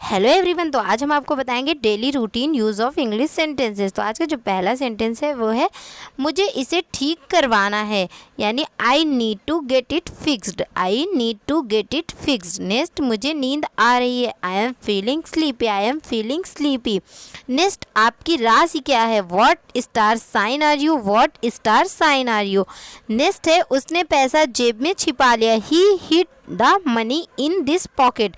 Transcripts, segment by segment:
Hello everyone. तो आज हम आपको बताएंगे daily routine use of English sentences. तो आज का जो पहला सेंटेंस है वो है मुझे इसे ठीक करवाना है, यानी I need to get it fixed. I need to get it fixed. Next, मुझे नींद आ रही है। I am feeling sleepy. I am feeling sleepy. Next, आपकी राशि क्या है। What star sign are you. What star sign are you. Next है उसने पैसा जेब में छिपा लिया। He hid the money in this pocket.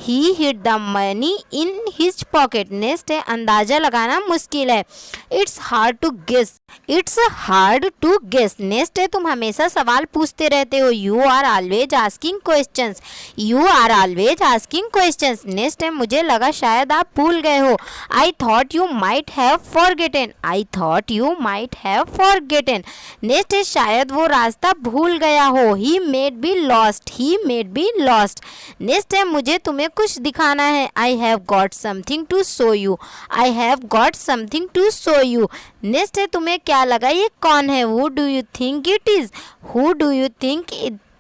He hid the money in his pocket. Next है अंदाजा लगाना मुश्किल है। It's hard to guess. It's hard to guess. Next है तुम हमेशा सवाल पूछते रहते हो। You are always asking questions. You are always asking questions. Next है मुझे लगा शायद आप भूल गए हो। I thought you might have forgotten. I thought you might have forgotten. Next है शायद वो रास्ता भूल गया हो। He may be lost. He may be lost. Next है मुझे तुम्हें कुछ दिखाना है। I have got something to show you. I have got something to show you. Next है तुम्हें क्या लगा ये कौन है। Who do you think it is. Who do you think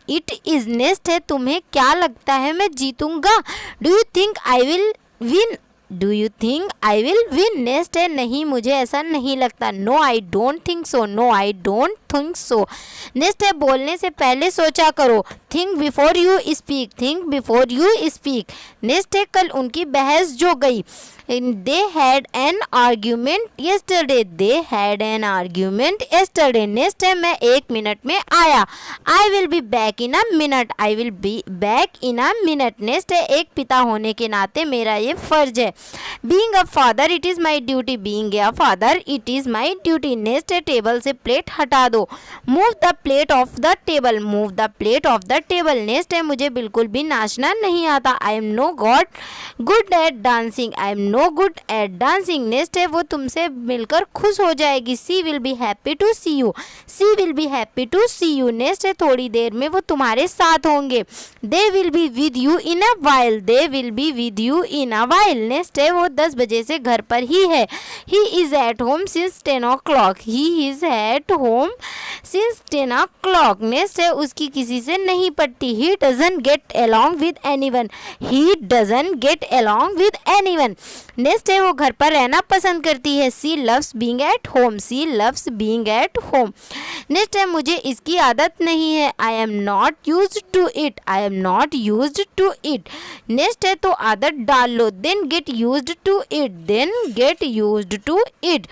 it is. Next है तुम्हें क्या लगता है मैं जीतूंगा। Do you think I will win. Do you think I will win. Next है नहीं मुझे ऐसा नहीं लगता। No I don't think so. No I don't think so. Next है बोलने से पहले सोचा करो। Think before you speak. Think before you speak. Next है कल उनकी बहस जो गई। They had an argument yesterday. They had an argument yesterday. Next है मैं 1 मिनट में आया। I will be back in a minute. I will be back in a minute. Next है एक पिता होने के नाते मेरा ये फर्ज है। Being a father it is my duty. Being a father it is my duty. Next है टेबल से प्लेट हटा दो। Move the plate off the table. Move the plate off the table. Next है मुझे बिल्कुल भी नाचना नहीं आता। I am no god good at dancing. I am no good at dancing. Next है वो तुमसे मिलकर खुश हो जाएगी। She will be happy to see you. She will be happy to see you. Next है थोड़ी देर में वो तुम्हारे साथ होंगे। They will be with you in a while. They will be with you in a while. Next है वो 10 बजे से घर पर ही है। He is at home since 10 o'clock। He is at home since 10 o'clock। Next है उसकी किसी से नहीं पड़ती। He doesn't get along with anyone। He doesn't get along with anyone। Next है वो घर पर रहना पसंद करती है। She loves being at home. She loves being at home. Next है मुझे इसकी आदत नहीं है। I am not used to it. I am not used to it. Next है तो आदत डाल लो। Then get used to it. Then get used to it.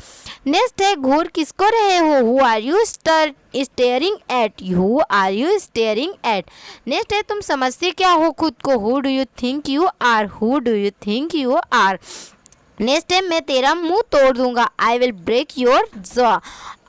Next है घूर किसको रहे हो। Who are you staring at. Who are you staring at. Next है तुम समझते क्या हो खुद को। Who do you think you are. Who do you think you are. Next है मैं तेरा मुंह तोड़ दूंगा। I will break your jaw.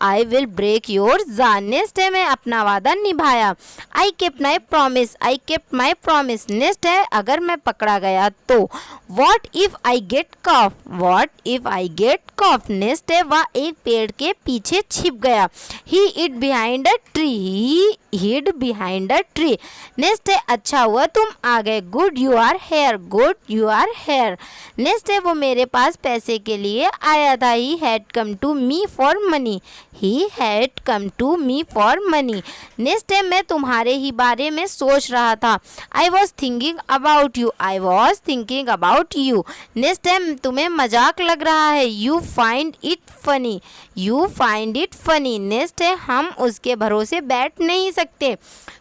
I will break your jaw. Next है मैं अपना वादा निभाया। I kept my promise. I kept my promise. Next है अगर मैं पकड़ा गया तो। What if I get cough. What if I get caught. Next है वह एक पेड़ के पीछे छिप गया। He hid behind a tree. He hid behind a tree. Next है अच्छा हुआ तुम आ गए। Good you are here. Good you are here. Next है वो मेरे पास पैसे के लिए आया था। He had come to me for money. He had come to me for money. Next है मैं तुम्हारे ही बारे में सोच रहा था। I was thinking about you. I was thinking about you. Next है तुम्हें मजाक लग रहा है। You find it funny. You find it funny. Next है हम उसके भरोसे बैठ नहीं सकते।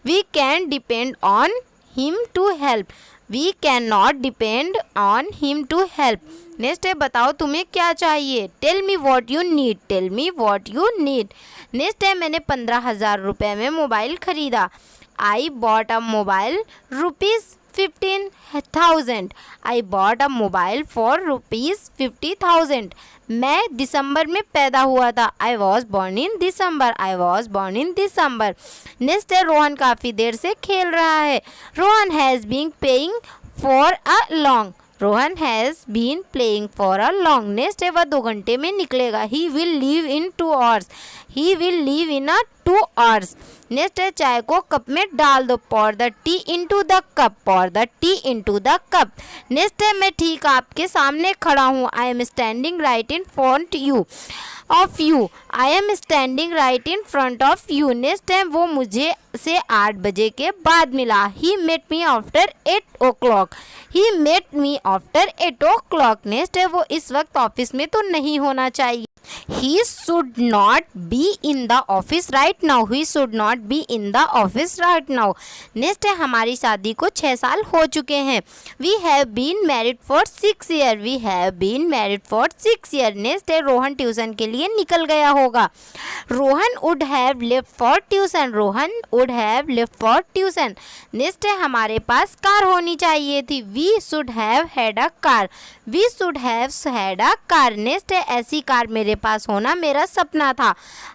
We can depend on him to help. We can not depend on him to help. Next है बताओ तुम्हें क्या चाहिए। Tell me what you need. Tell me what you need. Next है मैंने 15,000 रुपये में मोबाइल खरीदा। I bought a mobile ₹15,000। I bought a mobile for ₹50,000। मैं दिसंबर में पैदा हुआ था। I was born in December. I was born in December. Next है रोहन काफ़ी देर से खेल रहा है। Rohan has been playing for a long. Rohan has been playing for a long. Next है वह 2 घंटे में निकलेगा। He will leave in 2 hours। He will leave in a 2 hours। Next है चाय को कप में डाल दो, pour the tea into the cup, pour the tea into the cup। Next है मैं ठीक आपके सामने खड़ा हूँ, I am standing right in front of you, I am standing right in front of you। Next है वो मुझे से 8 बजे के बाद मिला, he met me after 8 o'clock, he met me after 8 o'clock। Next है वो इस वक्त ऑफिस में तो नहीं होना चाहिए, he should not be in the office right now, he should not be in the office right now। Next है हमारी शादी को 6 साल हो चुके हैं, we have been married for 6 years, we have been married for 6 years। Next है Rohan tuition के लिए निकल गया होगा, Rohan would have left for tuition, Rohan would have left for tuition। Next है हमारे पास कार होनी चाहिए थी, we should have had a car, we should have had a car। Next है ऐसी कार मेरे पास होना मेरा सपना था,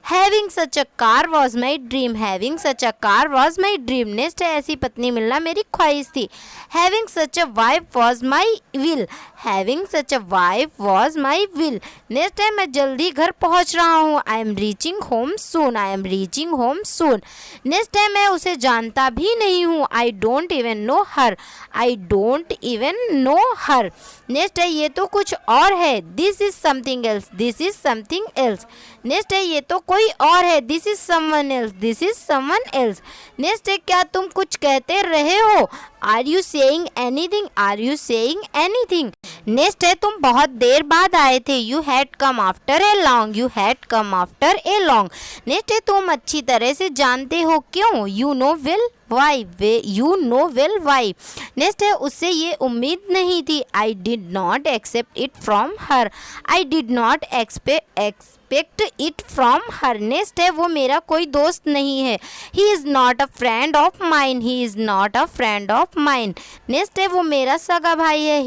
having such a car was my dream, having such a car was my dream। Next है ऐसी पत्नी मिलना मेरी ख्वाहिश थी, having such a wife was my will, having such a wife was my will। Next है मैं जल्दी घर पहुंच रहा हूँ, I am reaching home soon, I am reaching home soon। Next है मैं उसे जानता भी नहीं हूँ, I don't even know her, I don't even know her। Next है ये तो कुछ और है, this is something else, this is something else। Next है ये तो कोई और है, this is someone else, this is someone else। Next है क्या तुम कुछ कहते रहे हो, are you saying anything, are you saying anything। Next है तुम बहुत देर बाद आए थे, you had come after a long, you had come after a long। Next है तुम अच्छी तरह से जानते हो क्यों, you know well why, you know well why। Next है उससे ये उम्मीद नहीं थी, I did not accept it from her, I did not expect it from her। Next है वो मेरा कोई दोस्त नहीं है, he is not a friend of mine, he is not a friend of mine। Next है वो मेरा सगा भाई है,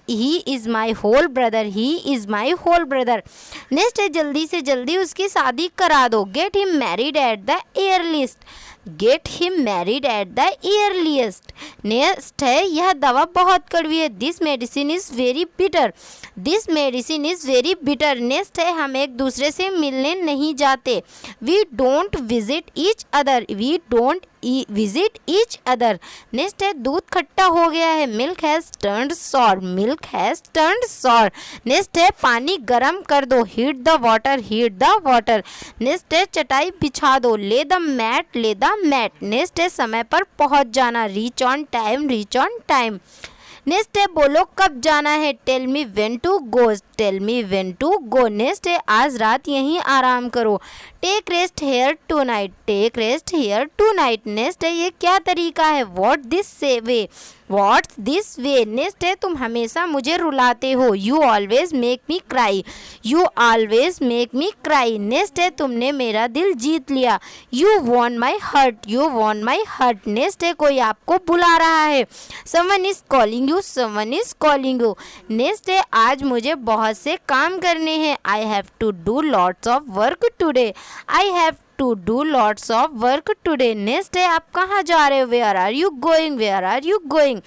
he is my whole brother, he is my whole brother। Next है जल्दी से जल्दी उसकी शादी करा दो, get him married at the earliest, get him married at the earliest। Next है यह दवा बहुत कड़वी है, this medicine is very bitter, this medicine is very bitter। Next है हम एक दूसरे से मिलने नहीं जाते, we don't visit each other, we don't visit each other। Next है दूध खट्टा हो गया है, milk has turned sour, milk has turned sour। Next है पानी गरम कर दो, heat the water, heat the water। Next है चटाई बिछा दो, lay the mat, lay the mat। Next है समय पर पहुंच जाना, reach on time, reach on time। Next है बोलो कब जाना है, tell me when to go, tell me when to go. Next है आज रात यहीं आराम करो, take rest here tonight, take rest here tonight. Next है ये क्या तरीका है, what this way, what's this way. Next है तुम हमेशा मुझे रुलाते हो, you always make me cry, you always make me cry. Next है तुमने मेरा दिल जीत लिया, you won my heart, you won my heart. Next है कोई आपको बुला रहा है, someone is calling you, someone is calling you. Next है आज मुझे बहुत से काम करने हैं, I have to do lots of work today, I have to do lots of work today. Next है आप कहाँ जा रहे हो, where are you going, where are you going.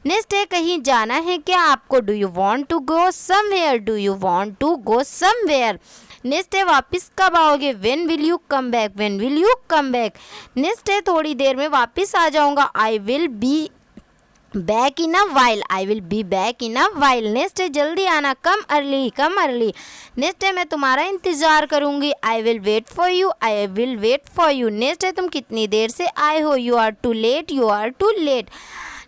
Next है कहीं जाना है क्या आपको, do you want to go somewhere, do you want to go somewhere. Next है वापस कब आओगे, when will you come back, when will you come back. Next है थोड़ी देर में वापस आ जाऊँगा, I will be back in a while, I will be back in a while. Next है जल्दी आना, come early, come early. Next है मैं तुम्हारा इंतज़ार करूँगी, I will wait for you, I will wait for you. Next है तुम कितनी देर से आए हो, you are too late, you are too late.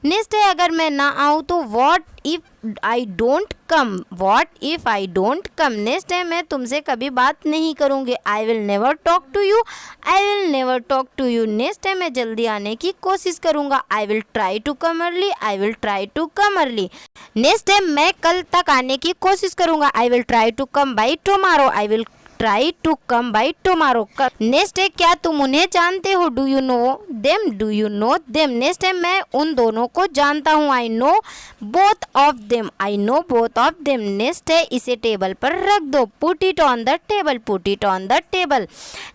Next है अगर मैं ना आऊँ तो what if I don't come, what if I don't come. Next है मैं तुमसे कभी बात नहीं करूँगी, I will never talk to you, I will never talk to you. Next है मैं जल्दी आने की कोशिश करूँगा, I will try to come early, I will try to come early. Next है मैं कल तक आने की कोशिश करूँगा, I will try to come by tomorrow, I will try to come by tomorrow. Next है क्या तुम उन्हें जानते हो, do you know them, do you know them. Next है मैं उन दोनों को जानता हूँ, I know both of them, I know both of them. Next है इसे टेबल पर रख दो, put it on the table, put it on the table.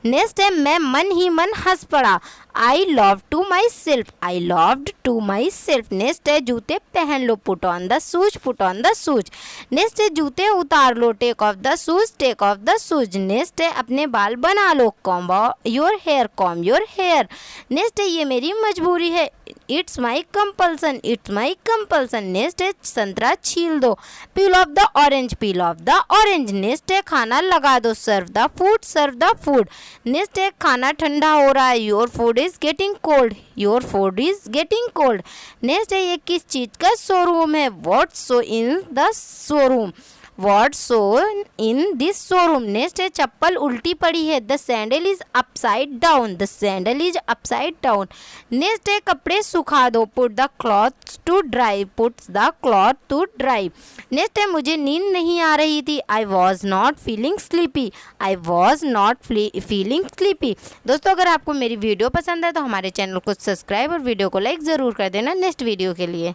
Next है मैं मन ही मन हंस पड़ा, I love to myself, I loved to myself. Next है जूते पहन लो, put on the shoes, put on the shoes. Next है जूते उतार लो, take off the shoes, take off the shoes. Next है अपने बाल बना लो, comb your hair, comb your hair. Next है ये मेरी मजबूरी है, it's my compulsion, it's my compulsion. Next है संतरा छील दो, peel off the orange, peel off the orange. Next है खाना लगा दो, serve the food, serve the food. Next है खाना ठंडा हो रहा है, your food is getting cold, your food is getting cold. Next है ये किस चीज़ का शोरूम है, what show in the showroom, what show in this showroom. Next है चप्पल उल्टी पड़ी है, the sandal is upside down, the sandal is upside down. Next है कपड़े सुखा दो, put the cloth to dry, put the cloth to dry. Next है मुझे नींद नहीं आ रही थी, I was not feeling sleepy, I was not feeling sleepy. दोस्तों अगर आपको मेरी वीडियो पसंद है तो हमारे चैनल को सब्सक्राइब और वीडियो को लाइक ज़रूर कर देना नेक्स्ट वीडियो के लिए।